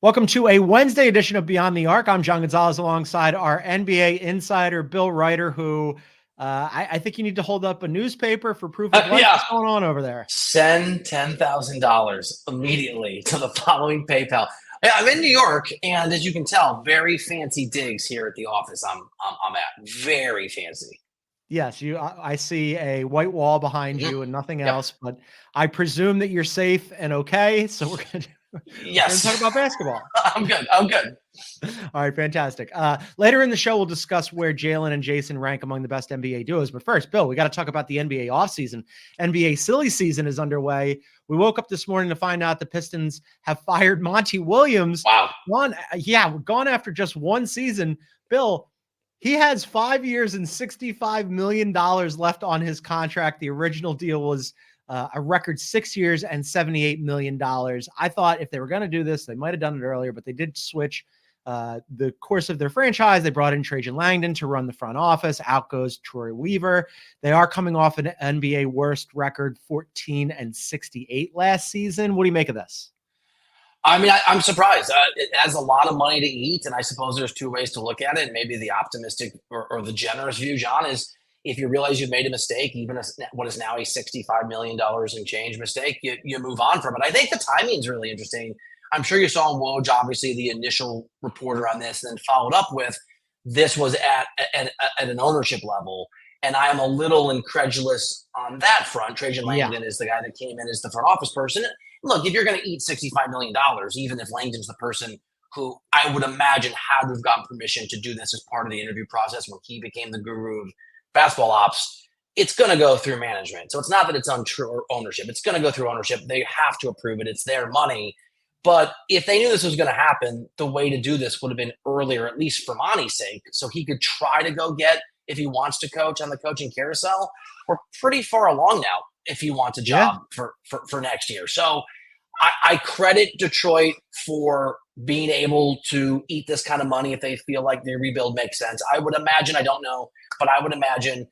Welcome to a Wednesday edition of Beyond the Arc. I'm John Gonzalez alongside our NBA insider, Bill Ryder, who I think you need to hold up a newspaper for proof of life. What's going on over there? Send $10,000 immediately to the following PayPal. Yeah, I'm in New York, and as you can tell, very fancy digs here at the office I'm at. Very fancy. Yes, I see a white wall behind you and nothing else, but I presume that you're safe and okay. So we're going to talk about basketball. I'm good. All right, fantastic. Later in the show, we'll discuss where Jaylen and Jayson rank among the best NBA duos. But first, Bill, we got to talk about the NBA offseason. NBA silly season is underway. We woke up this morning to find out the Pistons have fired Monty Williams. Wow. Gone after just one season. Bill, he has 5 years and $65 million left on his contract. The original deal was a record 6 years and $78 million. I thought if they were going to do this, they might have done it earlier, but they did switch the course of their franchise. They brought in Trajan Langdon to run the front office. Out goes Troy Weaver. They are coming off an NBA worst record, 14 and 68 last season. What do you make of this? I mean, I'm surprised. It has a lot of money to eat, and I suppose there's two ways to look at it. Maybe the optimistic or the generous view, John, is if you realize you've made a mistake, even what is now a $65 million in change mistake, you move on from it. I think the timing is really interesting. I'm sure you saw Woj, obviously the initial reporter on this, and then followed up with this was at an ownership level. And I am a little incredulous on that front. Trajan Langdon is the guy that came in as the front office person. Look, if you're going to eat $65 million, even if Langdon's the person who I would imagine had to have gotten permission to do this as part of the interview process when he became the guru of basketball ops, it's going to go through management. So it's not that it's untrue or ownership. It's going to go through ownership. They have to approve it. It's their money. But if they knew this was going to happen, the way to do this would have been earlier, at least for Monty's sake, so he could try to go get, if he wants to coach on the coaching carousel. We're pretty far along now if he wants a job for next year. So I credit Detroit for being able to eat this kind of money if they feel like their rebuild makes sense. I would imagine, I don't know, but I would imagine,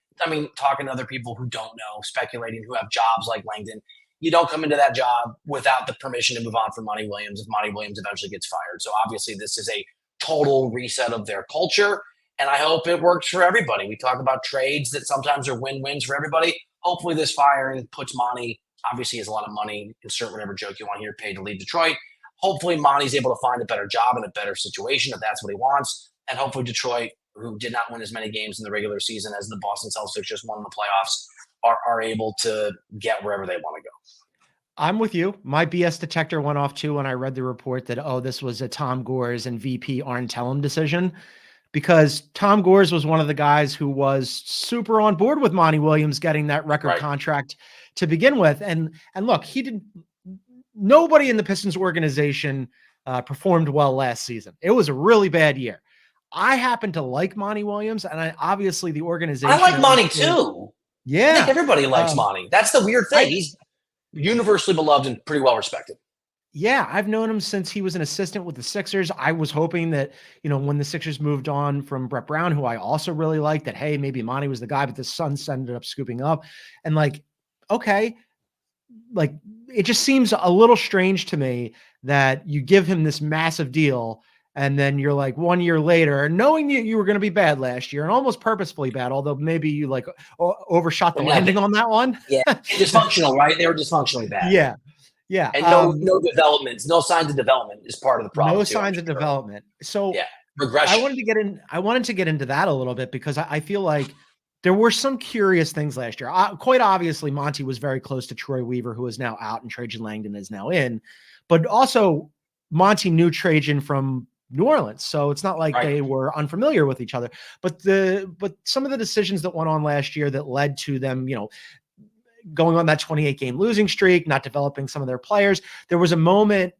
talking to other people who don't know, speculating, who have jobs like Langdon, you don't come into that job without the permission to move on from Monty Williams if Monty Williams eventually gets fired. So obviously this is a total reset of their culture, and I hope it works for everybody. We talk about trades that sometimes are win-wins for everybody. Hopefully this firing puts Monty, obviously he has a lot of money, insert whatever joke you want here, paid to leave Detroit. Hopefully Monty's able to find a better job in a better situation if that's what he wants. And hopefully Detroit, who did not win as many games in the regular season as the Boston Celtics just won in the playoffs, are able to get wherever they want to go. I'm with you. My BS detector went off too when I read the report that, this was a Tom Gores and VP Arn Tellem decision, because Tom Gores was one of the guys who was super on board with Monty Williams getting that record contract to begin with. And look, nobody in the Pistons organization performed well last season. It was a really bad year. I happen to like Monty Williams, and obviously the organization. I like Monty too. Yeah. I think everybody likes Monty. That's the weird thing. He's universally beloved and pretty well respected. Yeah, I've known him since he was an assistant with the Sixers. I was hoping that, when the Sixers moved on from Brett Brown, who I also really liked, that, hey, maybe Monty was the guy, but the Suns ended up scooping up. And it just seems a little strange to me that you give him this massive deal, and then you're like 1 year later, knowing that you were going to be bad last year and almost purposefully bad, although maybe you overshot the landing on that one. Yeah. Dysfunctional, right? They were dysfunctionally bad. Yeah. Yeah. And no developments, no signs of development is part of the problem. No signs of development. So regression. I wanted to get into that a little bit because I feel like there were some curious things last year. Quite obviously, Monty was very close to Troy Weaver, who is now out, and Trajan Langdon is now in. But also, Monty knew Trajan from New Orleans, so it's not like they were unfamiliar with each other. But some of the decisions that went on last year that led to them, going on that 28-game losing streak, not developing some of their players. There was a moment,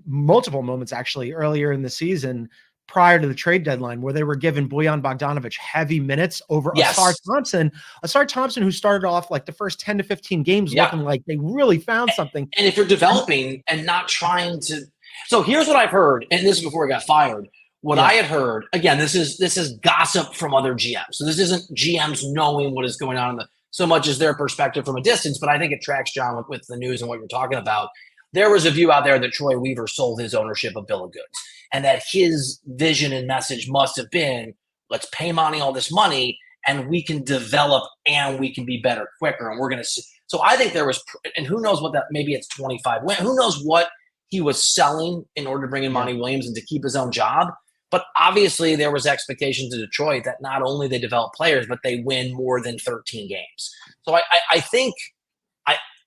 multiple moments actually, earlier in the season prior to the trade deadline where they were giving Bojan Bogdanovic heavy minutes over Asar Thompson, who started off like the first 10 to 15 games looking like they really found something. And if you're developing and not trying to – so here's what I've heard, and this is before he got fired. What I had heard, again, this is gossip from other GMs. So this isn't GMs knowing what is going on so much as their perspective from a distance, but I think it tracks, John, with the news and what you're talking about. there was a view out there that Troy Weaver sold his ownership of bill of goods, and that his vision and message must have been, let's pay Monty all this money and we can develop and we can be better quicker. And we're going to, so I think there was, and who knows what that, maybe it's 25 win. Who knows what he was selling in order to bring in Monty Williams and to keep his own job. But obviously there was expectations in Detroit that not only they develop players, but they win more than 13 games. So I think,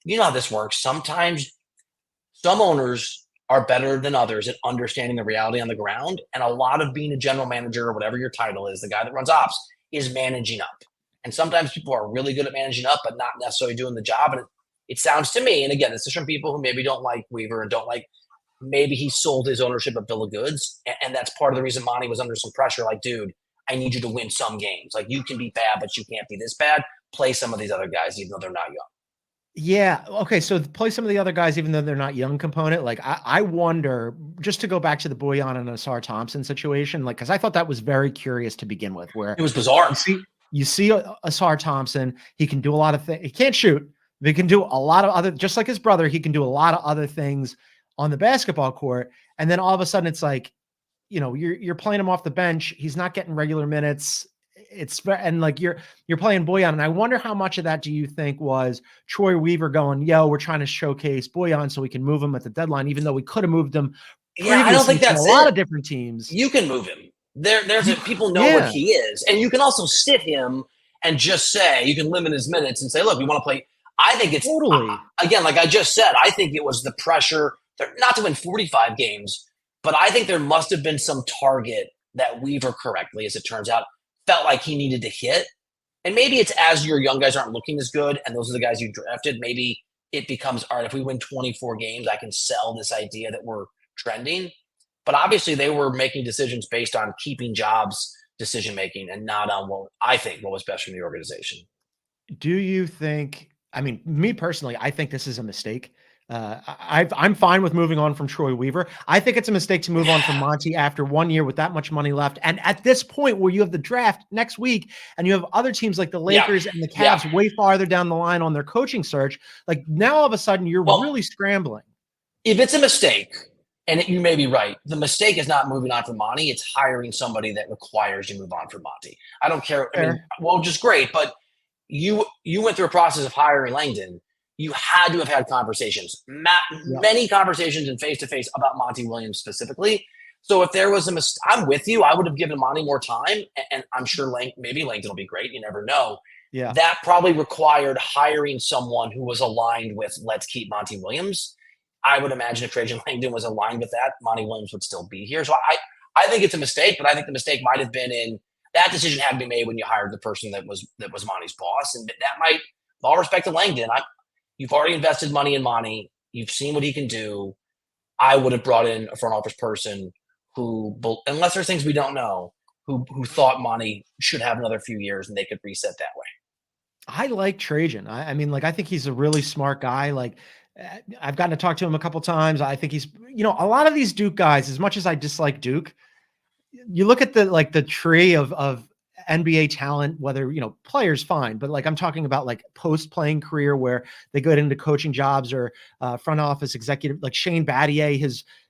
you know how this works. Sometimes some owners are better than others at understanding the reality on the ground. And a lot of being a general manager or whatever your title is, the guy that runs ops, is managing up. And sometimes people are really good at managing up, but not necessarily doing the job. And it sounds to me, and again, this is from people who maybe don't like Weaver and don't like, maybe he sold his ownership of bill of goods. And that's part of the reason Monty was under some pressure. Like, dude, I need you to win some games. Like, you can be bad, but you can't be this bad. Play some of these other guys, even though they're not young. Yeah. Okay. So play some of the other guys, even though they're not young component. Like I wonder, just to go back to the Bojan and Asar Thompson situation, like, cause I thought that was very curious to begin with, where it was bizarre. You see Asar Thompson, he can do a lot of things. He can't shoot. They can do a lot of other, just like his brother, he can do a lot of other things on the basketball court. And then all of a sudden it's like, you know, you're playing him off the bench. He's not getting regular minutes. And like you're playing Bojan, and I wonder how much of that do you think was Troy Weaver going, yo, we're trying to showcase Bojan so we can move him at the deadline, even though we could have moved him. Yeah, I don't think that's a lot of different teams. You can move him. People know what he is, and you can also sit him and just say, you can limit his minutes and say, look, we want to play. I think it's totally again, like I just said, I think it was the pressure not to win 45 games, but I think there must have been some target that Weaver correctly, as it turns out, felt like he needed to hit. And maybe it's as your young guys aren't looking as good and those are the guys you drafted, maybe it becomes, all right, if we win 24 games, I can sell this idea that we're trending. But obviously they were making decisions based on keeping jobs, decision-making, and not on what was best for the organization. Do you think, I mean, me personally, I think this is a mistake. I'm fine with moving on from Troy Weaver. I think it's a mistake to move on from Monty after 1 year with that much money left. And at this point where you have the draft next week and you have other teams like the Lakers and the Cavs way farther down the line on their coaching search, like now all of a sudden you're really scrambling. If it's a mistake, and you may be right, the mistake is not moving on from Monty. It's hiring somebody that requires you move on from Monty. I don't care. I mean, well, just great. But you went through a process of hiring Langdon. You had to have had conversations, many conversations and face-to-face about Monty Williams specifically. So if there was a mistake, I'm with you. I would have given Monty more time, and I'm sure maybe Langdon will be great. You never know. Yeah, that probably required hiring someone who was aligned with let's keep Monty Williams. I would imagine if Trajan Langdon was aligned with that, Monty Williams would still be here. So I think it's a mistake, but I think the mistake might have been in that decision had to be made when you hired the person that was Monty's boss, and that might, with all respect to Langdon, you've already invested money in Monty. You've seen what he can do. I would have brought in a front office person who, unless there's things we don't know, who thought Monty should have another few years and they could reset that way. I like Trajan. I mean, like, I think he's a really smart guy. Like, I've gotten to talk to him a couple times. I think he's, you know, a lot of these Duke guys, as much as I dislike Duke, you look at the tree of NBA talent, whether, you know, players fine, but like I'm talking about like post-playing career where they go into coaching jobs or front office executive, like Shane Battier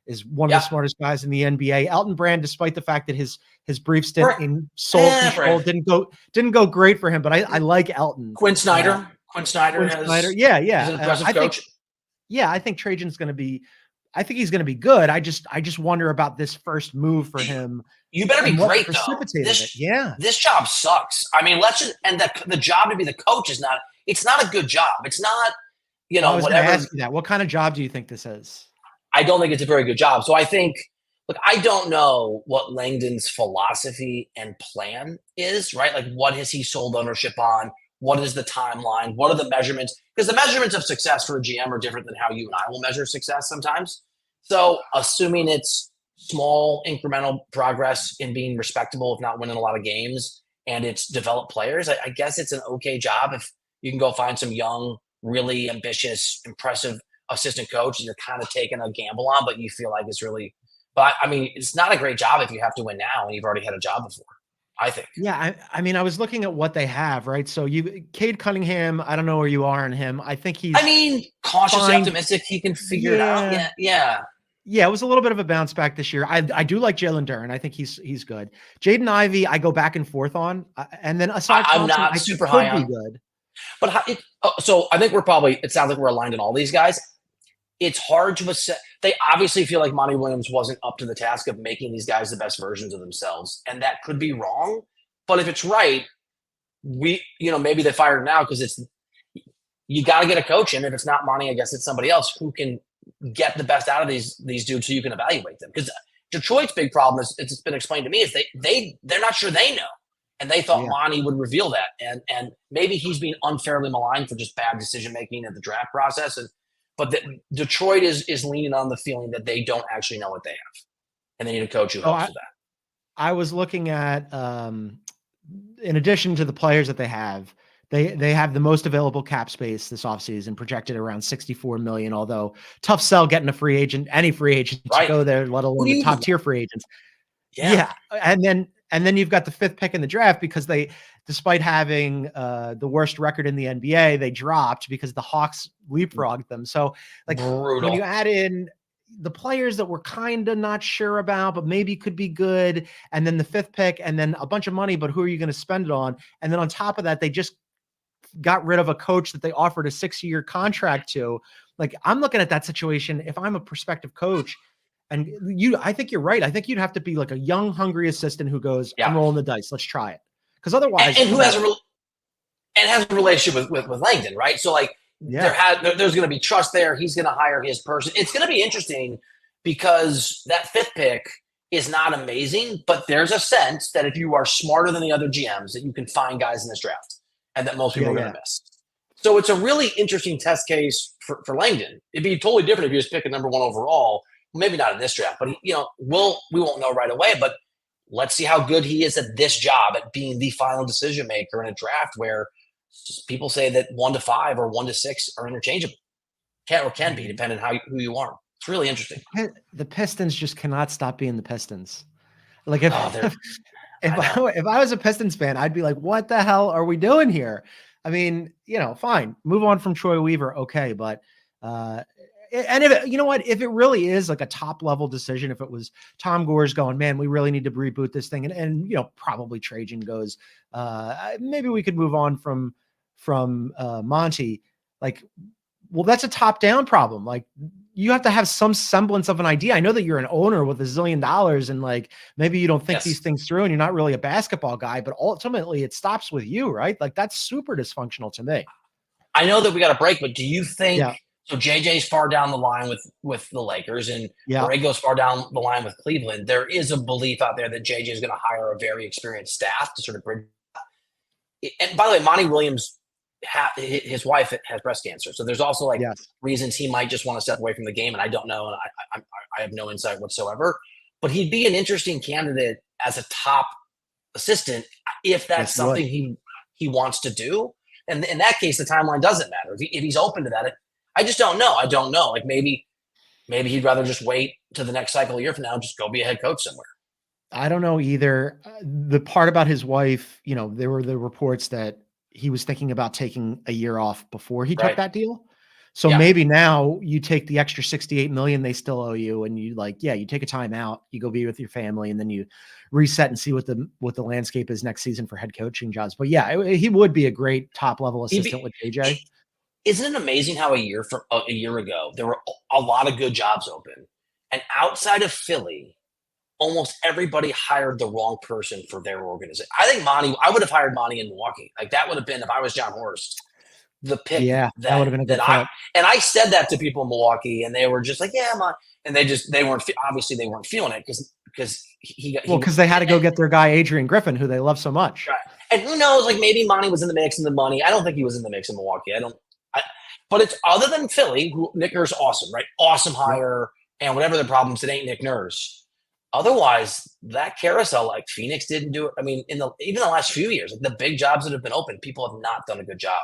is one of the smartest guys in the NBA. Elton Brand, despite the fact that his brief stint in Soul Control didn't go great for him, but I like Elton. Quinn Snyder. Yeah. He's an impressive coach. I think Trajan's going to be, I think he's going to be good. I just wonder about this first move for him. You better be great though. This job sucks. I mean, the job to be the coach is not, it's not a good job. It's not, you know, whatever. Ask you that. What kind of job do you think this is? I don't think it's a very good job. So I think, look, I don't know what Langdon's philosophy and plan is, right? Like, what has he sold ownership on? What is the timeline? What are the measurements? Because the measurements of success for a GM are different than how you and I will measure success sometimes. So assuming it's small incremental progress in being respectable, if not winning a lot of games, and it's developed players, I guess it's an okay job if you can go find some young, really ambitious, impressive assistant coach and you're kind of taking a gamble on, but you feel like it's really, but I mean, it's not a great job if you have to win now and you've already had a job before. I think. Yeah, I mean, I was looking at what they have, right? So Cade Cunningham, I don't know where you are on him. I think I he's mean, cautiously fine. optimistic he can figure it out. Yeah. Yeah, yeah. Yeah, it was a little bit of a bounce back this year. I do like Jalen Duren. I think he's good. Jaden Ivey, I go back and forth on. And then Asad I'm Thompson, not I think super high could be on, good. but so I think it sounds like we're aligned on all these guys. It's hard to assess. They obviously feel like Monty Williams wasn't up to the task of making these guys the best versions of themselves. And that could be wrong. But if it's right, maybe they fired him now because you got to get a coach in. If it's not Monty, I guess it's somebody else who can get the best out of these dudes so you can evaluate them. Because Detroit's big problem is, it's been explained to me, is they're not sure they know. And they thought Monty would reveal that. And maybe he's being unfairly maligned for just bad decision making at the draft process. But Detroit is leaning on the feeling that they don't actually know what they have. And they need a coach who helps with that. I was looking at, in addition to the players that they have the most available cap space this offseason, projected around $64 million, although tough sell getting any free agent to go there, let alone the top tier free agents. Yeah. And then you've got the 5th pick in the draft because despite having the worst record in the NBA, they dropped because the Hawks leapfrogged them. So like brutal. When you add in the players that we're kind of not sure about, but maybe could be good, and then the 5th pick, and then a bunch of money, but who are you going to spend it on? And then on top of that, they just got rid of a coach that they offered a 6-year contract to. Like, I'm looking at that situation. If I'm a prospective coach, and I think you're right. I think you'd have to be like a young, hungry assistant who goes, I'm rolling the dice. Let's try it. Because otherwise, and who has a relationship with Langdon, right? So like, there's going to be trust there. He's going to hire his person. It's going to be interesting because that 5th pick is not amazing, but there's a sense that if you are smarter than the other GMs, that you can find guys in this draft, and that most people are going to miss. So it's a really interesting test case for Langdon. It'd be totally different if you just pick a number 1 overall. Maybe not in this draft, but we won't know right away. But let's see how good he is at this job, at being the final decision maker in a draft where people say that 1 to 5 or 1 to 6 are interchangeable. Can be, depending on who you are. It's really interesting. The Pistons just cannot stop being the Pistons. Like if I was a Pistons fan, I'd be like, what the hell are we doing here? I mean, fine, move on from Troy Weaver. Okay. But, and if it really is like a top level decision, if it was Tom Gore's going, man, we really need to reboot this thing. And probably Trajan goes, maybe we could move on from Monty. Like, well, that's a top down problem. Like, you have to have some semblance of an idea. I know that you're an owner with $1 zillion and like, maybe you don't think these things through and you're not really a basketball guy, but ultimately it stops with you, right? Like, that's super dysfunctional to me. I know that we got a break, but do you think, so JJ's far down the line with the Lakers, and Borrego's far down the line with Cleveland. There is a belief out there that JJ is going to hire a very experienced staff to sort of bridge. And by the way, Monty Williams, his wife has breast cancer, so there's also reasons he might just want to step away from the game, and I don't know, and I have no insight whatsoever. But he'd be an interesting candidate as a top assistant if that's something he wants to do. And in that case, the timeline doesn't matter. If he's open to that, I just don't know. I don't know. Like maybe he'd rather just wait to the next cycle a year from now, just go be a head coach somewhere. I don't know either. The part about his wife, there were the reports that he was thinking about taking a year off before he took that deal. So maybe now you take the extra $68 million they still owe you, and you you take a time out, you go be with your family, and then you reset and see what the landscape is next season for head coaching jobs. But he would be a great top level assistant with JJ. Isn't it amazing how a year ago there were a lot of good jobs open, and outside of Philly, almost everybody hired the wrong person for their organization. I think I would have hired Monty in Milwaukee. Like, that would have been, if I was John Horst, the pick. Yeah, that would have been a good fit. And I said that to people in Milwaukee, and they were just like, yeah, man. And they weren't feeling it because they had to go get their guy Adrian Griffin, who they love so much. Right. And who knows, like maybe Monty was in the mix and the money. I don't think he was in the mix in Milwaukee. But it's other than Philly, who Nick Nurse, awesome, right? Awesome hire, and whatever the problems, it ain't Nick Nurse. Otherwise, that carousel, like Phoenix didn't do it. I mean, even the last few years, like the big jobs that have been open, people have not done a good job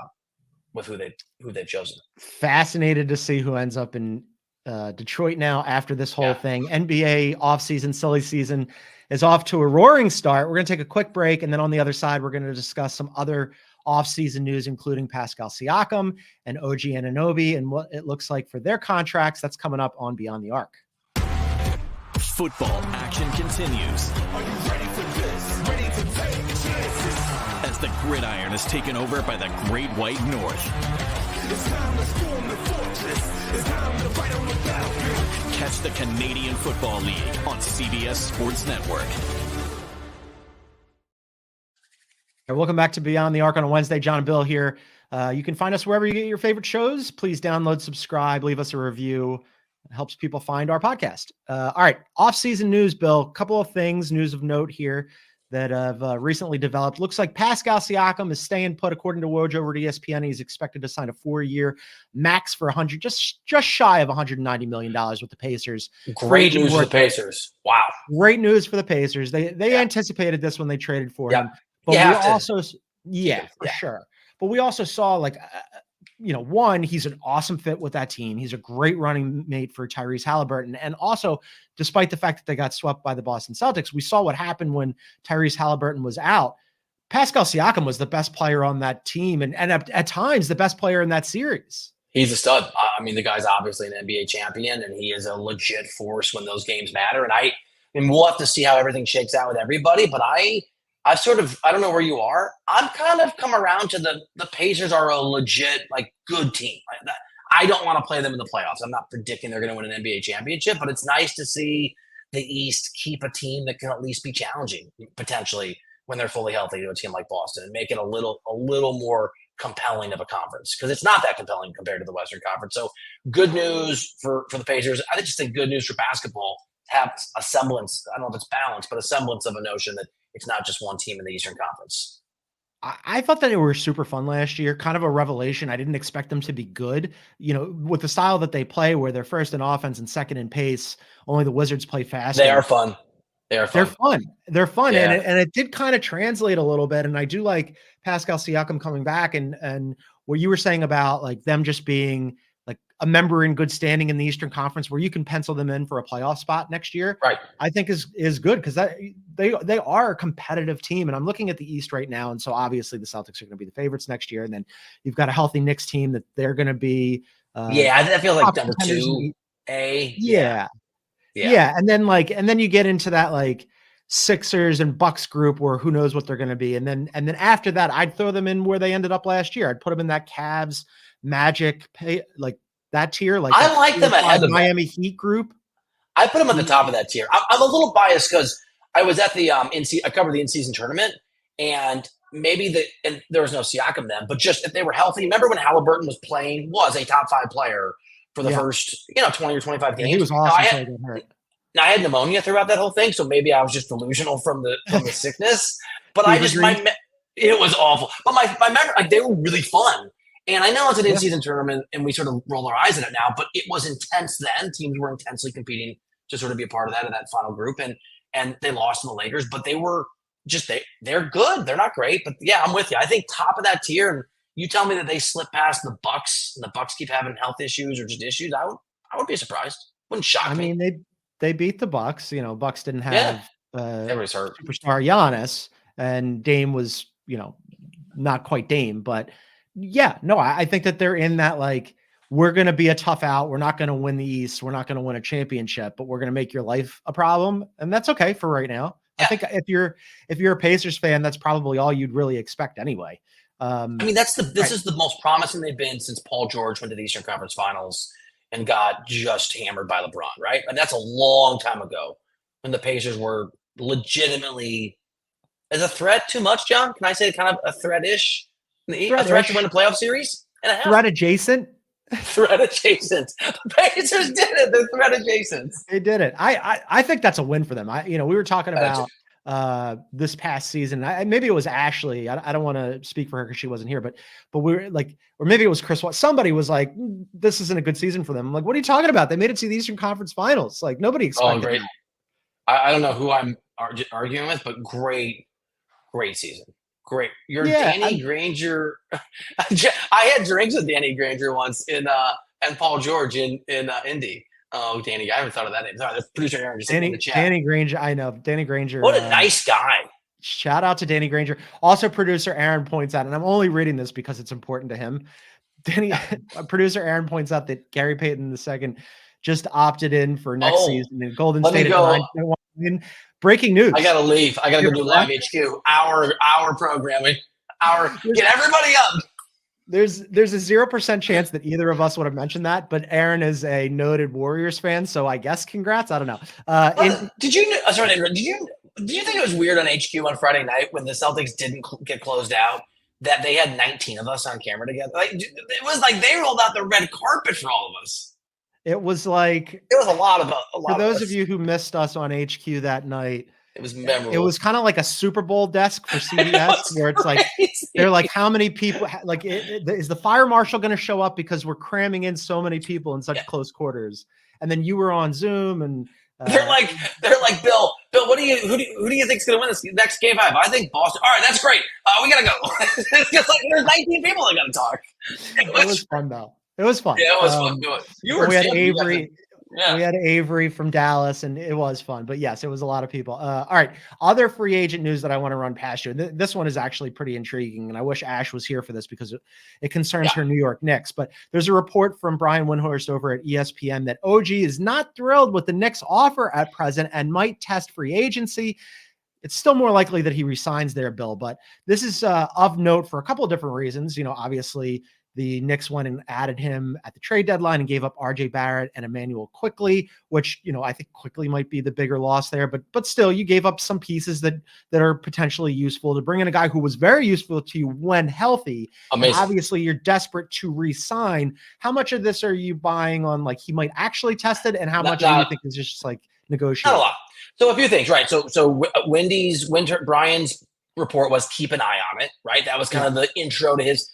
with who they've chosen. Fascinated to see who ends up in Detroit now after this whole thing. NBA offseason, silly season. is off to a roaring start. We're going to take a quick break, and then on the other side, we're going to discuss some other offseason news, including Pascal Siakam and OG Anunoby and what it looks like for their contracts. That's coming up on Beyond the Arc. Football action continues. Are you ready for this? Ready to take chances? As the gridiron is taken over by the Great White North. It's time to storm the fortress. It's time to fight on the battlefield. Catch the Canadian Football League on CBS Sports Network. Welcome back to Beyond the Arc on a Wednesday. John and Bill here. You can find us wherever you get your favorite shows. Please download, subscribe, leave us a review. It helps people find our podcast. All right, off-season news, Bill. A couple of things, news of note here that have recently developed. Looks like Pascal Siakam is staying put, according to Woj over at ESPN. He's expected to sign a 4-year max for just shy of $190 million with the Pacers. Great news for the Pacers. Wow. Great news for the Pacers. They anticipated this when they traded for him. But for sure. But we also saw, like, one, he's an awesome fit with that team. He's a great running mate for Tyrese Halliburton. And also, despite the fact that they got swept by the Boston Celtics, we saw what happened when Tyrese Halliburton was out. Pascal Siakam was the best player on that team and at times the best player in that series. He's a stud. I mean, the guy's obviously an NBA champion, and he is a legit force when those games matter. And we'll have to see how everything shakes out with everybody, but I don't know where you are. I'm kind of come around to the Pacers are a legit, like, good team. I don't want to play them in the playoffs. I'm not predicting they're going to win an NBA championship, but it's nice to see the East keep a team that can at least be challenging potentially when they're fully healthy to a team like Boston and make it a little more compelling of a conference, because it's not that compelling compared to the Western Conference. So good news for the Pacers. I just think good news for basketball to have a semblance. I don't know if it's balanced, but a semblance of a notion that it's not just one team in the Eastern Conference. I thought that they were super fun last year, kind of a revelation. I didn't expect them to be good, with the style that they play, where they're first in offense and second in pace. Only the Wizards play fast. They are fun. They're fun. Yeah. And it did kind of translate a little bit. And I do like Pascal Siakam coming back and what you were saying about, like, them just being like a member in good standing in the Eastern Conference where you can pencil them in for a playoff spot next year. Right. I think is good, because they are a competitive team. And I'm looking at the East right now. And so obviously the Celtics are going to be the favorites next year. And then you've got a healthy Knicks team that they're going to be. I feel like number 2A. Yeah. And then you get into that, like, Sixers and Bucks group where who knows what they're going to be. And then after that, I'd throw them in where they ended up last year. I'd put them in that Cavs, Magic, like that tier. Like, I like them ahead of Miami Heat group. I put them at the top of that tier. I'm a little biased because I was at the I covered the in-season tournament, and and there was no Siakam then, but just if they were healthy. Remember when Halliburton was a top 5 player for the first 20 or 25 games? He was awesome. Now, I had pneumonia throughout that whole thing, so maybe I was just delusional from the sickness. But it was awful. But my memory, like, they were really fun. And I know it's an in-season tournament, and we sort of roll our eyes at it now, but it was intense then. Teams were intensely competing to sort of be a part of that final group, and they lost to the Lakers, but they were just they're good. They're not great, but yeah, I'm with you. I think top of that tier, and you tell me that they slip past the Bucks, and the Bucks keep having health issues or just issues, I would be surprised. Wouldn't shock me. I mean, they beat the Bucks. Bucks didn't have everybody's hurt. Superstar Giannis, and Dame was, not quite Dame, but yeah, no, I think that they're in that, like, we're going to be a tough out. We're not going to win the East. We're not going to win a championship, but we're going to make your life a problem. And that's okay for right now. Yeah. I think if you're a Pacers fan, that's probably all you'd really expect anyway. I mean, this is the most promising they've been since Paul George went to the Eastern Conference Finals and got just hammered by LeBron, right? And that's a long time ago when the Pacers were legitimately, is a threat too much, John? Can I say kind of a threat-ish? A threat to win a playoff series? And a half? Threat adjacent? Threat adjacent. The Pacers did it. They're threat adjacent. They did it. I think that's a win for them. We were talking about this past season. Maybe it was Ashley. I don't want to speak for her because she wasn't here, but we were like, or maybe it was Chris. Somebody was like, "This isn't a good season for them." I'm like, "What are you talking about? They made it to the Eastern Conference Finals. Like, nobody expected." Oh, great! That. I don't know who I'm arguing with, but great season. Great. Danny Granger. I had drinks with Danny Granger once and Paul George in Indy. Oh, Danny, I haven't thought of that name. Sorry, that's producer Aaron just in the chat. Danny Granger. I know Danny Granger. What a nice guy. Shout out to Danny Granger. Also, producer Aaron points out, and I'm only reading this because it's important to him. Producer Aaron points out that Gary Payton II just opted in for next season in Golden State at 9.1. Breaking news. I gotta leave. I gotta go do Live HQ. Our programming. Get everybody up. There's a 0% chance that either of us would have mentioned that, but Aaron is a noted Warriors fan, so I guess congrats. I don't know. Did you think it was weird on HQ on Friday night when the Celtics didn't get closed out that they had 19 of us on camera together? Like, it was like they rolled out the red carpet for all of us. It was like it was a lot. For those of you who missed us on HQ that night, it was memorable. It was kind of like a Super Bowl desk for CBS, where it's like they're like, how many people? Like, is the fire marshal going to show up because we're cramming in so many people in such close quarters? And then you were on Zoom, and they're like, Bill, who do you think's going to win this next game 5? I think Boston. All right, that's great. We gotta go. It's just like there's 19 people that got to talk. It was fun though. It was fun. Yeah, it was fun. We had Avery. We had Avery from Dallas, and it was fun. But yes, it was a lot of people. All right. Other free agent news that I want to run past you. This one is actually pretty intriguing, and I wish Ash was here for this because it concerns her New York Knicks. But there's a report from Brian Windhorst over at ESPN that OG is not thrilled with the Knicks' offer at present and might test free agency. It's still more likely that he resigns there, Bill. But this is of note for a couple of different reasons. You know, obviously, the Knicks went and added him at the trade deadline and gave up RJ Barrett and Emmanuel Quickly, which, you know, I think Quickly might be the bigger loss there, but still you gave up some pieces that are potentially useful to bring in a guy who was very useful to you when healthy. Obviously you're desperate to re-sign. How much of this are you buying on like he might actually test it, and how much do you think is just like negotiating? Not a lot. So a few things, right? So Brian's report was keep an eye on it, right? That was kind of the intro to his.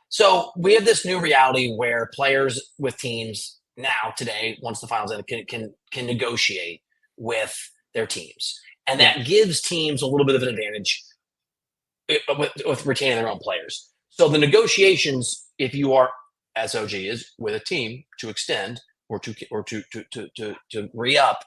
So we have this new reality where players with teams now today, once the finals end, can negotiate with their teams, and that gives teams a little bit of an advantage with retaining their own players. So the negotiations, if you are, as OG is, with a team to extend or to re-up,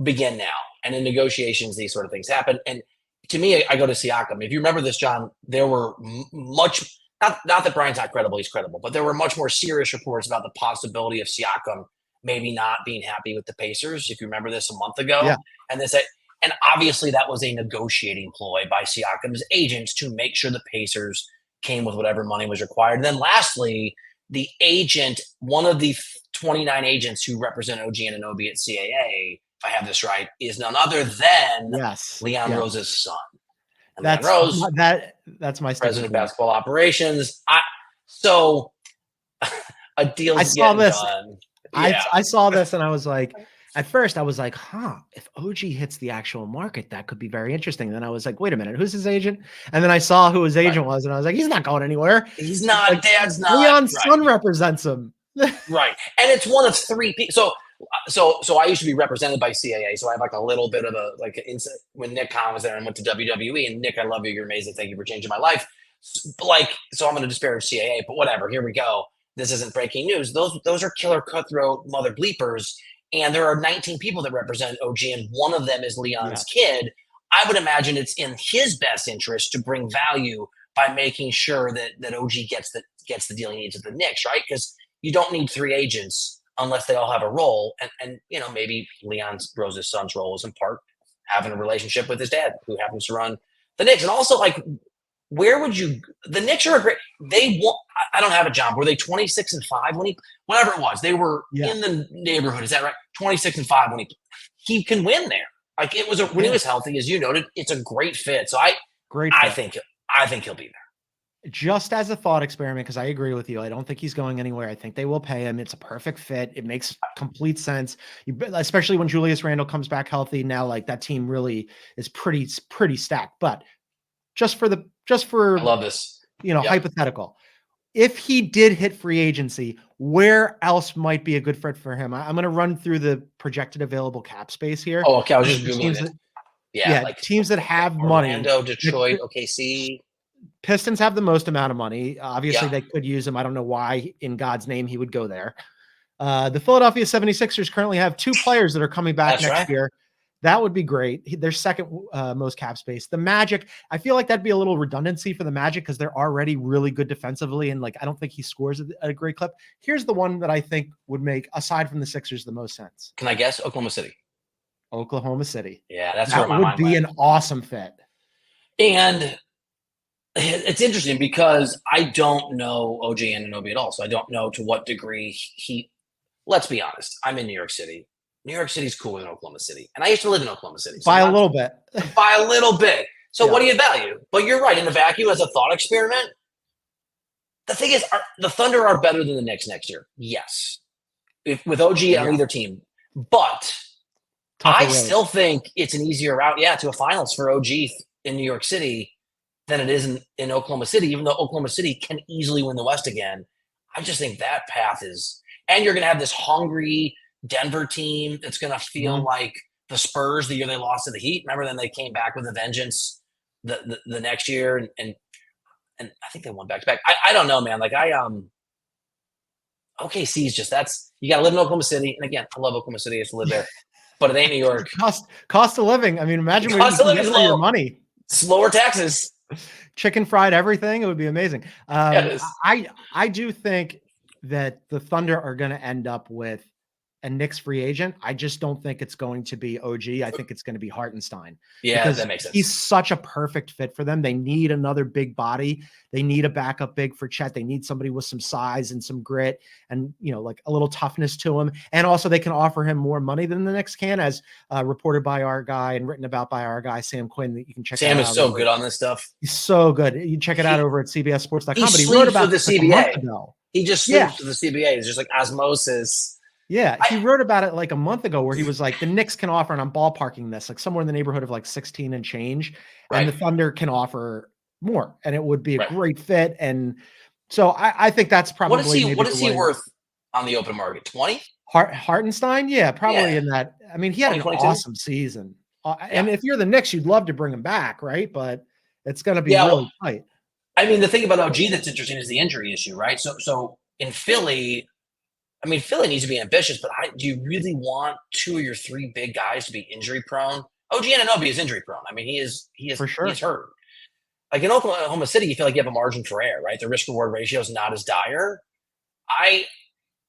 begin now. And in negotiations, these sort of things happen. And to me, I go to Siakam. If you remember this, John, there were much. Not that Brian's not credible, he's credible, but there were much more serious reports about the possibility of Siakam maybe not being happy with the Pacers, if you remember this a month ago. Yeah. And obviously that was a negotiating ploy by Siakam's agents to make sure the Pacers came with whatever money was required. And then lastly, the agent, one of the 29 agents who represent OG Anunoby at CAA, if I have this right, is none other than Leon Rose's son. And that's Rose, that's my president of basketball operations. So a deal. I saw this. Done. I saw this, and I was like, at first I was like, if OG hits the actual market, that could be very interesting. Then I was like, wait a minute, who's his agent? And then I saw who his agent was, and I was like, he's not going anywhere. He's not. Like, Dad's not. Leon's son represents him. Right, and it's one of 3 people. So I used to be represented by CAA, so I have like a little bit of when Nick Khan was there and went to WWE, and Nick, I love you, you're amazing, thank you for changing my life. So I'm going to disparage CAA, but whatever, here we go. This isn't breaking news. Those are killer cutthroat mother bleepers, and there are 19 people that represent OG, and one of them is Leon's kid. I would imagine it's in his best interest to bring value by making sure that OG gets the deal he needs at the Knicks, right? Because you don't need 3 agents unless they all have a role. And you know, maybe Rose's son's role is in part having a relationship with his dad, who happens to run the Knicks. And also, like, where would you – the Knicks are a great – they want – I don't have it, John. Were they 26-5 when whatever it was. They were in the neighborhood. Is that right? 26-5 when he can win there. Like, it was when he was healthy, as you noted, it's a great fit. So I think he'll be there. Just as a thought experiment, because I agree with you. I don't think he's going anywhere. I think they will pay him. It's a perfect fit. It makes complete sense, especially when Julius Randle comes back healthy. Now, like, that team really is pretty stacked. But just for I love this, hypothetical. If he did hit free agency, where else might be a good fit for him? I'm going to run through the projected available cap space here. Oh, okay. I was just Googling it. Like teams that have Orlando, money. Detroit, OKC. Pistons have the most amount of money. Obviously, they could use him. I don't know why in God's name he would go there. The Philadelphia 76ers currently have 2 players that are coming back next year. That would be great. Their second most cap space. The Magic, I feel like that'd be a little redundancy for the Magic because they're already really good defensively, and like I don't think he scores at a great clip. Here's the one that I think would make, aside from the Sixers, the most sense. Can I guess? Oklahoma City. Oklahoma City. Yeah, that would be an awesome fit. And it's interesting because I don't know OG Anunoby at all, so I don't know to what degree he. Let's be honest. I'm in New York City. New York City's cooler than Oklahoma City. And I used to live in Oklahoma City. So by a little bit. By a little bit. So what do you value? But you're right. In a vacuum, as a thought experiment, the thing is, the Thunder are better than the Knicks next year. Yes. With OG on either team. But I still think it's an easier route, to a finals for OG in New York City than it is in Oklahoma City, even though Oklahoma City can easily win the West again. I just think that path is – and you're going to have this hungry – Denver team that's going to feel like the Spurs the year they lost to the Heat. Remember, then they came back with a vengeance the next year, and I think they won back to back. I don't know, man. Like OKC is just you got to live in Oklahoma City, and again, I love Oklahoma City. I used to live there, but it ain't New York. Cost of living. I mean, imagine where you can get for your money. Slower taxes, chicken fried everything. It would be amazing. I do think that the Thunder are going to end up with a Knicks free agent. I just don't think it's going to be OG. I think it's going to be Hartenstein. Yeah, that makes sense. He's such a perfect fit for them. They need another big body. They need a backup big for Chet. They need somebody with some size and some grit and, like a little toughness to him. And also they can offer him more money than the Knicks can, as reported by our guy and written about by our guy, Sam Quinn, that you can check out. Sam is so good on this stuff. He's so good. You check it out over at CBSSports.com. But he wrote about the CBA. He just sleeps with the CBA. It's just like osmosis. Yeah, he wrote about it like a month ago where he was like, the Knicks can offer, and I'm ballparking this, like somewhere in the neighborhood of like 16 and change, and the Thunder can offer more, and it would be a great fit. And so I think that's probably what is he worth on the open market? 20? Hartenstein? Yeah, probably in that. I mean, he had an awesome season. And if you're the Knicks, you'd love to bring him back, right? But it's going to be really tight. I mean, the thing about OG that's interesting is the injury issue, right? So in Philly, I mean, Philly needs to be ambitious, but do you really want 2 of your 3 big guys to be injury prone? OG Anunoby is injury prone. I mean, he is for sure. He's hurt. Like in Oklahoma City, you feel like you have a margin for error, right? The risk reward ratio is not as dire.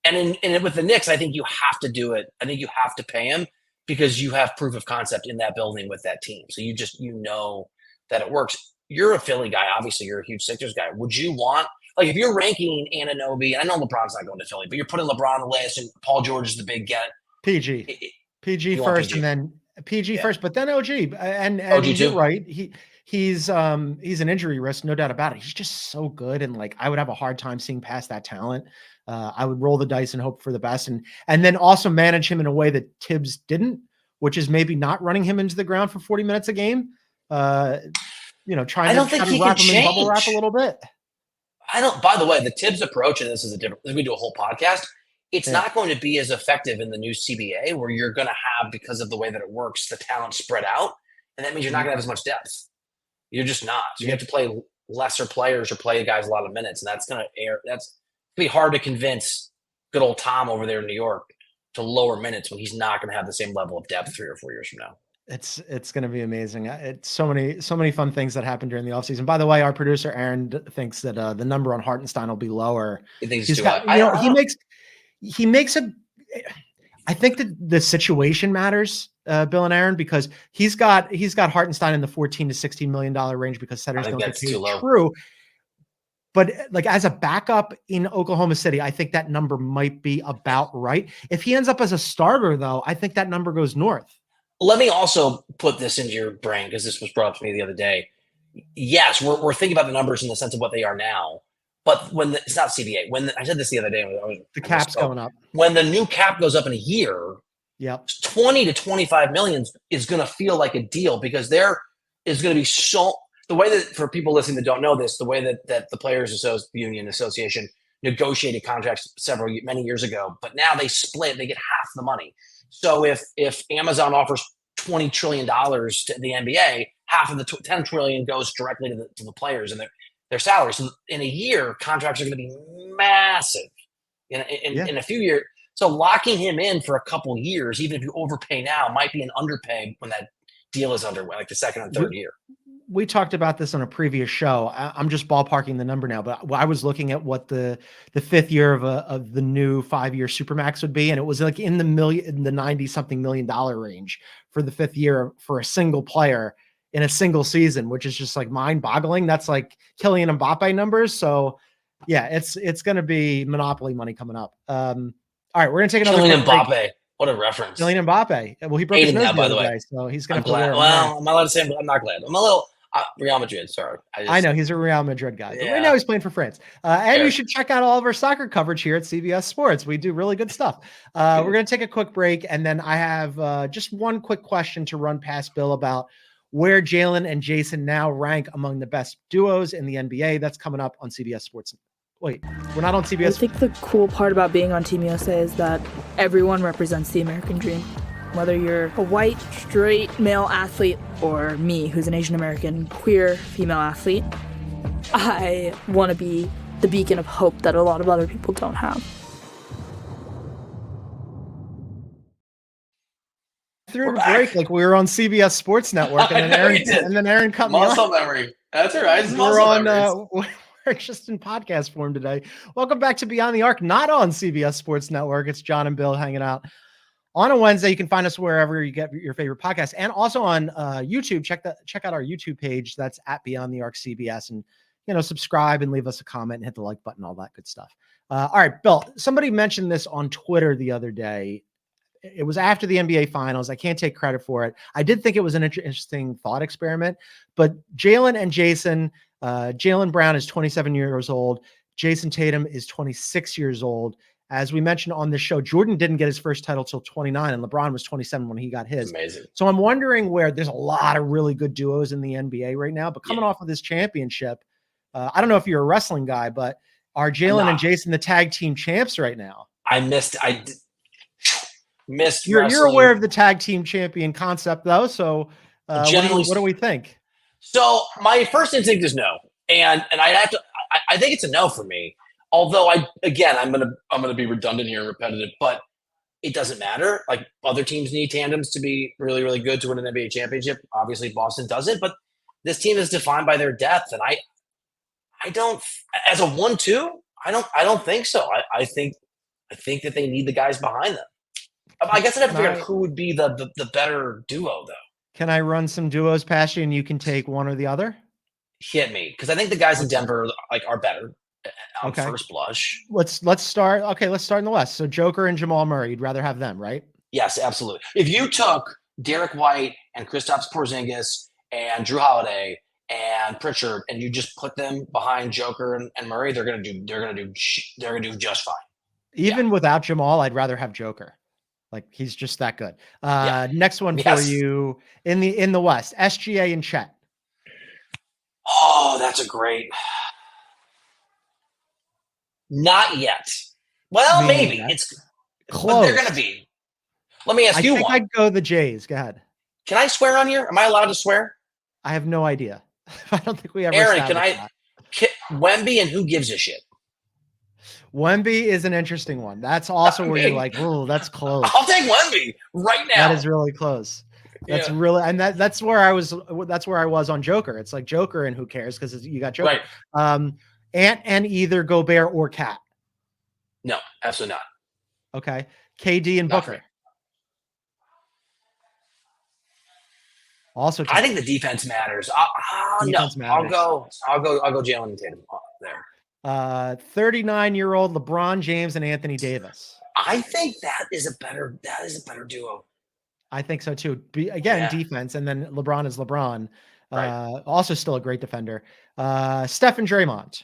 And with the Knicks, I think you have to do it. I think you have to pay him because you have proof of concept in that building with that team. So you know that it works. You're a Philly guy. Obviously, you're a huge Sixers guy. Would you want, like, if you're ranking Anunoby, and I know LeBron's not going to Philly, but you're putting LeBron on the list and Paul George is the big get. PG first, and then PG first, but then OG. And OG you're right. He's an injury risk, no doubt about it. He's just so good, and like I would have a hard time seeing past that talent. I would roll the dice and hope for the best, and then also manage him in a way that Tibbs didn't, which is maybe not running him into the ground for 40 minutes a game. Trying to wrap him in bubble wrap a little bit. By the way, the Tibbs approach, and this is we do a whole podcast. It's not going to be as effective in the new CBA where you're going to have, because of the way that it works, the talent spread out. And that means you're not going to have as much depth. You're just not. So you have to play lesser players or play guys a lot of minutes. And that's going to be hard to convince good old Tom over there in New York to lower minutes when he's not going to have the same level of depth 3 or 4 years from now. It's going to be amazing. It's so many fun things that happen during the offseason. By the way, our producer Aaron thinks that the number on Hartenstein will be lower. He thinks he's too high. He makes I think that the situation matters, Bill and Aaron, because he's got Hartenstein in the $14 to $16 million range because setters don't get paid. True. But like as a backup in Oklahoma City, I think that number might be about right. If he ends up as a starter, though, I think that number goes north. Let me also put this into your brain because this was brought up to me the other day. Yes, we're thinking about the numbers in the sense of what they are now, but it's not CBA. I said this the other day, the cap's going up. When the new cap goes up in a year, 20 to 25 million is going to feel like a deal because there is going to be the way that, for people listening that don't know this, the way that the Players Union Association negotiated contracts many years ago, but now they get half the money. So if Amazon offers $20 trillion to the NBA, half of the $10 trillion goes directly to the players and their salaries. So in a year, contracts are going to be massive in a few years. So locking him in for a couple years, even if you overpay now, might be an underpay when that deal is underway, like the second and third year. We talked about this on a previous show. I'm just ballparking the number now, but I was looking at what the fifth year of the new 5-year Supermax would be, and it was like in the 90-something million dollar range for the fifth year for a single player in a single season, which is just like mind-boggling. That's like Kylian Mbappe numbers. So yeah, it's going to be monopoly money coming up. All right, we're going to take another Kylian quick Mbappe. break. What a reference. Kylian Mbappe. Well, he broke his Hated nose that, the by the other way. day, so he's going I'm to have to glad. wear a Well, I'm allowed to say I'm not glad. I'm a little Real Madrid. Sorry. I know he's a Real Madrid guy, but right Yeah. now he's playing for France. And Yeah. you should check out all of our soccer coverage here at CBS Sports. We do really good stuff. We're going to take a quick break, and then I have just one quick question to run past Bill about where Jaylen and Jayson now rank among the best duos in the NBA. That's coming up on CBS Sports. Wait, we're not on CBS. I think the cool part about being on Team USA is that everyone represents the American dream. Whether you're a white, straight male athlete or me, who's an Asian American, queer female athlete, I want to be the beacon of hope that a lot of other people don't have. Through the break, like we were on CBS Sports Network, and then Aaron cut me off. Muscle memory. That's all right. We're on. We're just in podcast form today. Welcome back to Beyond the Arc, not on CBS Sports Network. It's John and Bill hanging out on a Wednesday. You can find us wherever you get your favorite podcast, and also on YouTube. Check out our YouTube page. That's at Beyond the Arc CBS, and subscribe and leave us a comment and hit the like button, all that good stuff. All right, Bill. Somebody mentioned this on Twitter the other day. It was after the NBA Finals. I can't take credit for it. I did think it was an interesting thought experiment, but Jaylen and Jayson. Jaylen Brown is 27 years old. Jayson Tatum is 26 years old. As we mentioned on the show, Jordan didn't get his first title till 29, and LeBron was 27 when he got his. Amazing. So I'm wondering where there's a lot of really good duos in the NBA right now, but coming off of this championship, I don't know if you're a wrestling guy, but are Jaylen and Jayson the tag team champs right now? I missed You're aware of the tag team champion concept though, so what do we think? So my first instinct is no, and I have to. I think it's a no for me. Although I'm gonna be redundant here and repetitive, but it doesn't matter. Like other teams need tandems to be really, really good to win an NBA championship. Obviously, Boston doesn't, but this team is defined by their depth, and I don't as a 1-2. I don't think so. I think that they need the guys behind them. I guess I'd have to figure out who would be the better duo though. Can I run some duos past you and you can take one or the other? Hit me, because I think the guys in Denver are better on first blush. Let's start. Okay, let's start in the West. So Joker and Jamal Murray, you'd rather have them, right? Yes, absolutely. If you took Derek White and Kristaps Porzingis and Drew Holiday and Pritchard and you just put them behind Joker and Murray, they're gonna do just fine. Even without Jamal, I'd rather have Joker. Like he's just that good. Next one for you in the West, SGA and Chet. Oh, that's a great. Not yet. Well, maybe it's close. But they're going to be. Let me ask you one. I'd go the Jays. Go ahead. Can I swear on here? Am I allowed to swear? I have no idea. I don't think we ever. Aaron, Wemby and who gives a shit? Wemby is an interesting one. That's also where you're like, oh, that's close. I'll take Wemby right now. That is really close. That's really, and that's where I was. That's where I was on Joker. It's like Joker, and who cares because you got Joker. Right. And either Gobert or Cat. No, absolutely not. Okay, KD and Booker. Also, I think the defense matters. Matters. I'll go Jaylen and Tatum there. 39-year-old LeBron James and Anthony Davis. I think that is a better duo. I think so too. Defense, and then LeBron is LeBron. Right. Also still a great defender. Steph and Draymond.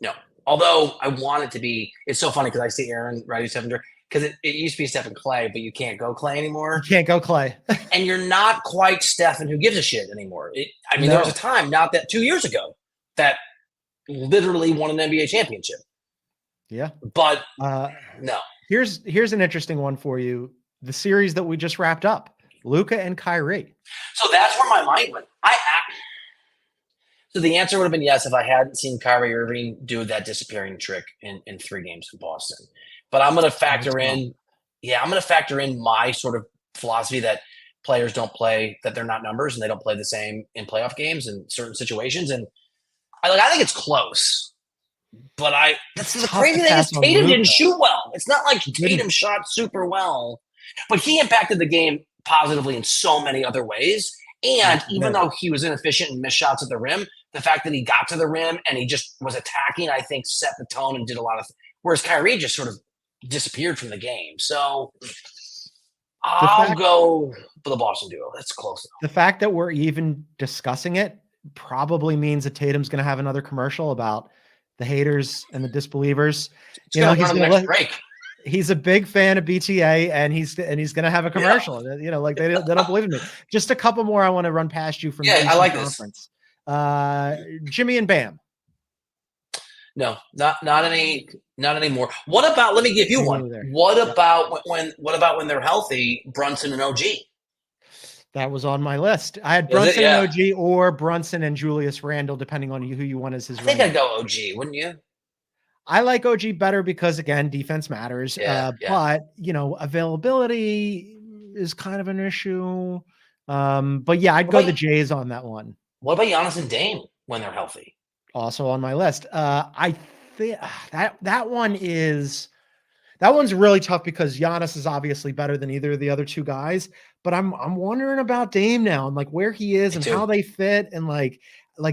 No. Although I want it to be, it's so funny because I see Aaron writing Steph and Draymond, because it used to be Steph and Clay, but you can't go Clay anymore. You can't go Clay. And you're not quite Steph and who gives a shit anymore. There was a time, not that 2 years ago, that literally won an NBA championship. Yeah. But no. Here's an interesting one for you. The series that we just wrapped up, Luka and Kyrie. So that's where my mind went. So the answer would have been yes if I hadn't seen Kyrie Irving do that disappearing trick in 3 games in Boston. But I'm going to factor in Yeah, I'm going to factor in my sort of philosophy that players don't play, that they're not numbers, and they don't play the same in playoff games in certain situations. And I think it's close. But that's the tough crazy to thing is pass on Tatum didn't Luka. shoot well. It's not like He didn't. Tatum shot super well, but he impacted the game positively in so many other ways. And even though he was inefficient and missed shots at the rim, the fact that he got to the rim and he just was attacking, I think, set the tone and did a lot of whereas Kyrie just sort of disappeared from the game. So I'll go for the Boston duo. That's close though. The fact that we're even discussing it probably means that Tatum's going to have another commercial about the haters and the disbelievers. He's going to break. He's a big fan of BTA, and he's going to have a commercial. Yeah. You know, like they don't believe in me. Just a couple more I want to run past you from. Yeah, I like conference. Jimmy and Bam. No, not anymore. What about? Let me give you one. What about when they're healthy? Brunson and OG. That was on my list. I had Brunson and OG, or Brunson and Julius Randle, depending on who you want as his. I think I'd go OG, wouldn't you? I like OG better because, again, defense matters. But, availability is kind of an issue. But, yeah, I'd go the Jays on that one. What about Giannis and Dame when they're healthy? Also on my list. I think that one's really tough because Giannis is obviously better than either of the other two guys. But I'm wondering about Dame now and, like, where he is and how they fit and, like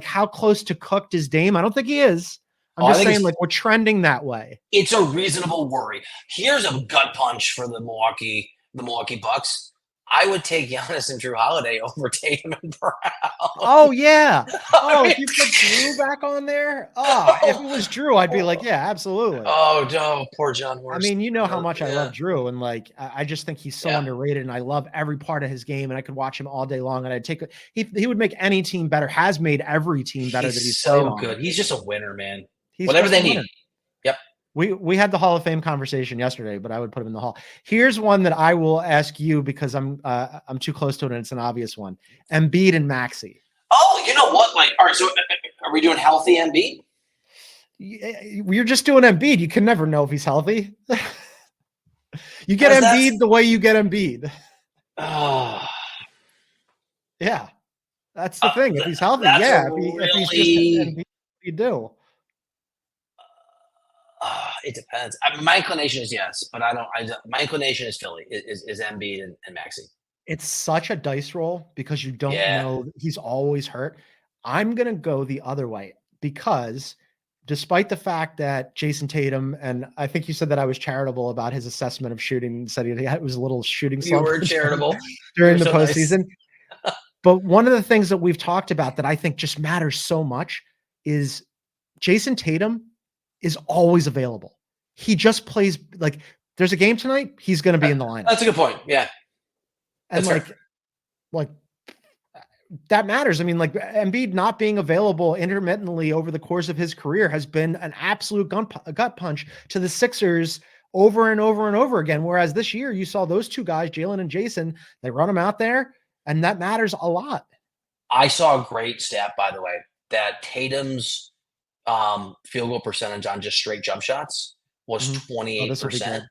how close to cooked is Dame. I don't think he is. I'm just saying, like, we're trending that way. It's a reasonable worry. Here's a gut punch for the Milwaukee Bucks. I would take Giannis and Drew Holiday over Tatum and Brown. Oh, yeah. Oh, if you put Drew back on there? Oh, if it was Drew, I'd be like, yeah, absolutely. Oh, no, poor John Horst. I mean, you know how much I love Drew, and, like, I just think he's so underrated, and I love every part of his game, and I could watch him all day long, and I'd take he would make any team better, has made every team better that he's so good. He's just a winner, man. He's whatever they need. Yep. We had the Hall of Fame conversation yesterday, but I would put him in the Hall. Here's one that I will ask you because I'm too close to it and it's an obvious one. Embiid and Maxey. Oh, you know what? Like, all right, so are we doing healthy Embiid? You're just doing Embiid. You can never know if he's healthy. You get Embiid the way you get Embiid. Yeah. That's the thing. If he's healthy, if he's just Embiid, you do. It depends. My inclination is yes, but my inclination is Philly, is Embiid and Maxey. It's such a dice roll because you don't know. He's always hurt. I'm going to go the other way because despite the fact that Jayson Tatum, and I think you said that I was charitable about his assessment of shooting, said it was a little shooting slump. You were charitable. during the postseason. Nice. But one of the things that we've talked about that I think just matters so much is Jayson Tatum is always available. He just plays like there's a game tonight. He's going to be in the lineup. That's a good point. Yeah. And like that matters. I mean, like Embiid not being available intermittently over the course of his career has been an absolute gut punch to the Sixers over and over and over again. Whereas this year you saw those two guys, Jaylen and Jayson, they run them out there and that matters a lot. I saw a great stat, by the way, that Tatum's field goal percentage on just straight jump shots was 28%,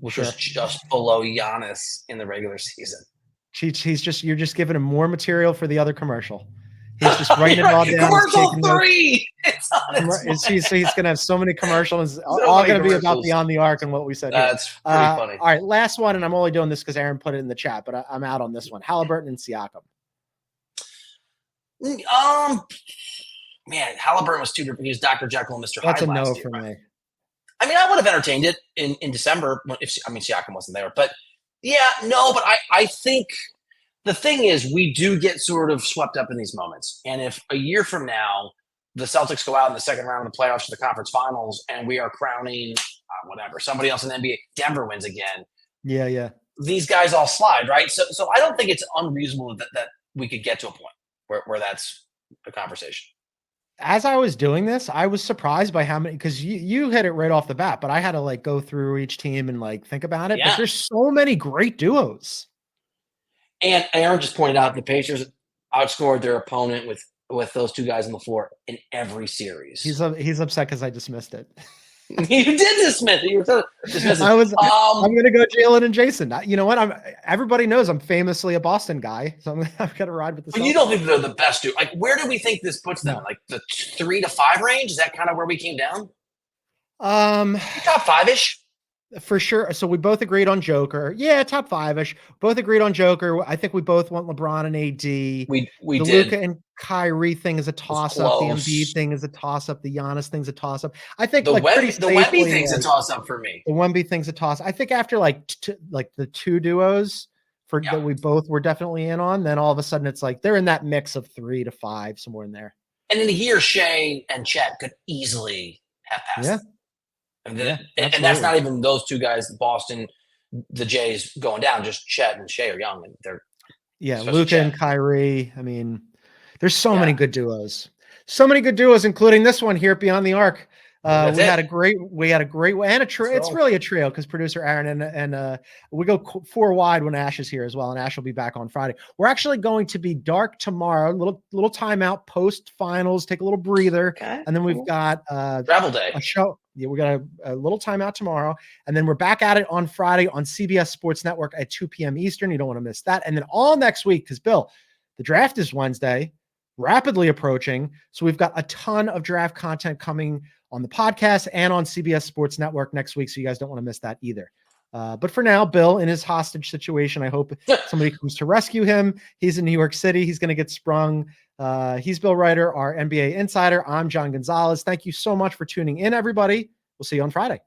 which was just below Giannis in the regular season. You're just giving him more material for the other commercial. He's just writing it all down. Commercial 3. He's going to have so many commercials. All going to be about Beyond the Arc and what we said. That's pretty funny. All right, last one, and I'm only doing this because Aaron put it in the chat, but I'm out on this one. Halliburton and Siakam. Man, Halliburton was too different. He was Dr. Jekyll and Mr. Hyde. That's a no for me. I mean, I would have entertained it in December if Siakam wasn't there. But but I think the thing is we do get sort of swept up in these moments. And if a year from now the Celtics go out in the second round of the playoffs to the conference finals and we are crowning somebody else in the NBA, Denver wins again. Yeah. These guys all slide, right? So I don't think it's unreasonable that we could get to a point where that's a conversation. As I was doing this, I was surprised by how many, because you hit it right off the bat, but I had to like go through each team and like think about it. Yeah. But there's so many great duos. And Aaron just pointed out the Pacers outscored their opponent with those two guys on the floor in every series. He's upset because I dismissed it. You did dismiss it. You were dismissive. I'm going to go Jaylen and Jayson. You know what? Everybody knows I'm famously a Boston guy, so I've got to ride with the. But you don't think they're the best, dude? Like, where do we think this puts them? Like the 3 to 5 range? Is that kind of where we came down? Top 5-ish. For sure. So we both agreed on Joker. Yeah, top 5-ish. Both agreed on Joker. I think we both want LeBron and AD. We the did. Luka and Kyrie thing is a toss-up. The Embiid thing is a toss-up. The Giannis thing's a toss-up. I think the Wemby thing's a toss-up for me. The Wemby thing's a toss. I think after like the 2 duos that we both were definitely in on, then all of a sudden it's like they're in that mix of 3 to 5, somewhere in there. And then here, Shea and Chet could easily have passed. Yeah. And that's not even those 2 guys, Boston, the Jays going down, just Chet and Shea are young. And they're Luka and Kyrie. I mean, there's so many good duos. So many good duos, including this one here at Beyond the Arc. We had a great and a trio. It's really a trio because producer Aaron and we go 4 wide when Ash is here as well, and Ash will be back on Friday. We're actually going to be dark tomorrow. Little timeout post finals, take a little breather, and then we've got travel day, a show. Yeah, we got a little timeout tomorrow, and then we're back at it on Friday on CBS Sports Network at 2 p.m. Eastern. You don't want to miss that. And then all next week, because Bill, the draft is Wednesday, rapidly approaching. So we've got a ton of draft content coming on the podcast and on CBS Sports Network next week. So you guys don't want to miss that either. But for now, Bill, in his hostage situation, I hope somebody comes to rescue him. He's in New York City. He's going to get sprung. He's Bill Ryder, our NBA insider. I'm John Gonzalez. Thank you so much for tuning in, everybody. We'll see you on Friday.